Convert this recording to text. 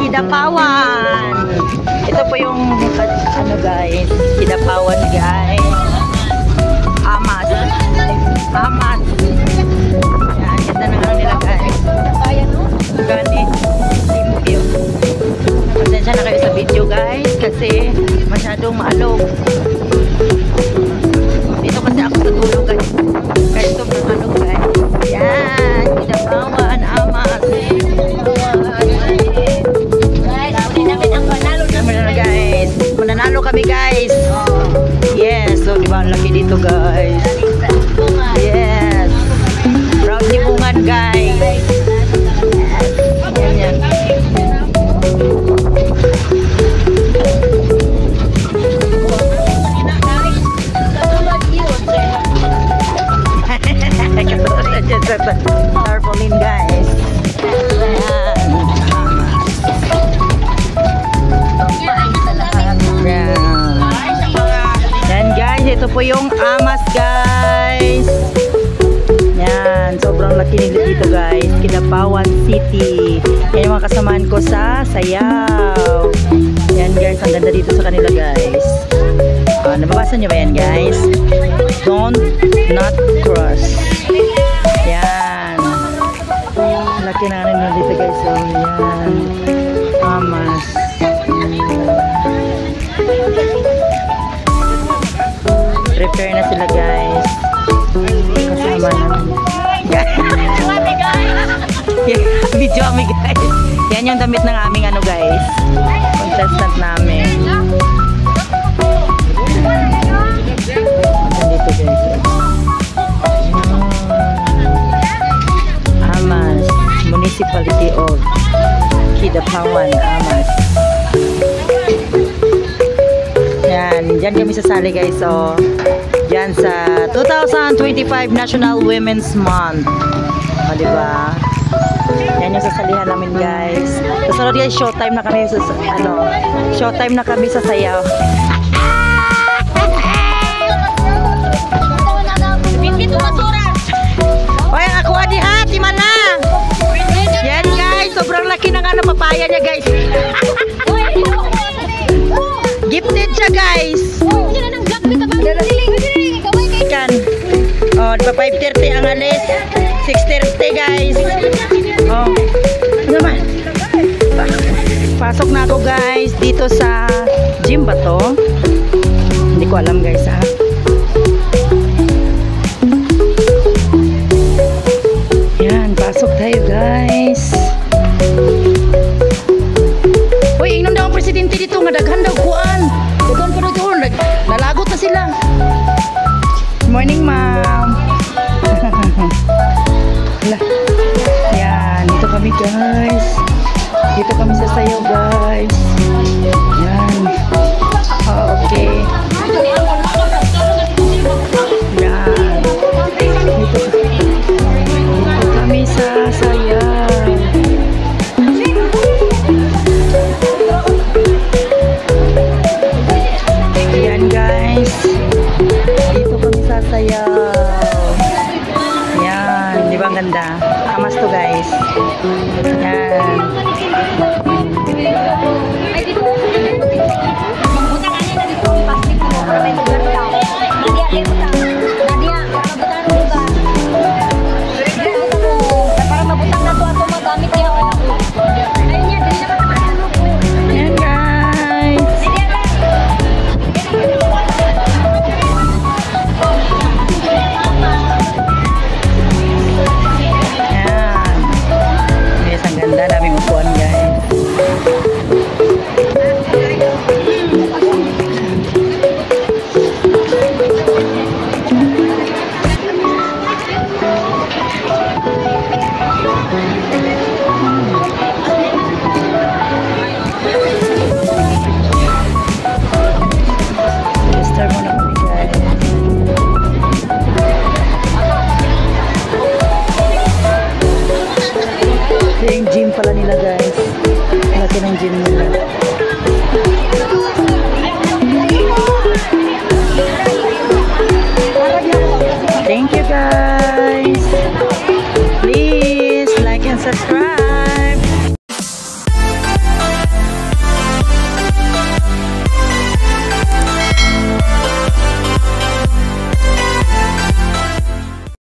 Kidapawan. Ito po yung ano guys, Kidapawan guys. Amas. Amas. Yan, ganda na lang nila guys. Gani. Limpyo. Pasensya na kayo sa video guys kasi masyadong maalog. Dito kasi ako tutulog guys. Kahit sobrang alog guys. Yan, Kidapawan, Amas. Guys, mananalo kami guys. Yes, so diba ang laki dito guys. Yes, proud ni Bungan guys. Yan yan. Tarpaulin guys. Yan guys, ito po yung Amas guys. Yan, sobrang laki nila dito guys. Kidapawan City. Yan yung mga kasamaan ko sa sayaw. Yan guys, ang ganda dito sa kanila guys. Nababasa nyo ba yan guys? Don't not cross. Yan. Laki na rin dito guys. So, yan. Amas. Prepare na sila guys. Kasama namin. Video kami guys. Yan yung damit ng aming ano guys. Contestant namin. Dito guys. Amas. Municipality of Kidapawan, Amas. Yan, dyan kami sasali guys. So, dyan sa 2025 National Women's Month. O, diba? Yan yung sasalihan namin guys. Kasunod guys, showtime na kami sa, showtime na kami sa sayaw. Oy, ako adi ha, timana. Yan guys, sobrang laki na nga na papaya niya guys. Gifted siya guys. Kan. Oh, di ba 5:30 ang alis? 6:30 guys. Oh. Naman. Pasok na ako guys dito sa gym ba to? Hindi ko alam guys ha. Yan, pasok tayo guys. Uy, ingnon daw ang presidente dito nga daghan daw kuan. Daghan pa daw nalagot na sila. Morning ma'am. Yan, dito kami guys. Dito kami sa sayaw guys. Yan. Okay. Yan. Dito kami sa sayaw. Yan guys. Dito kami sa sayaw. Yan, di ba ang ganda? Amas to guys. Yan. Thank you guys. Please like and subscribe.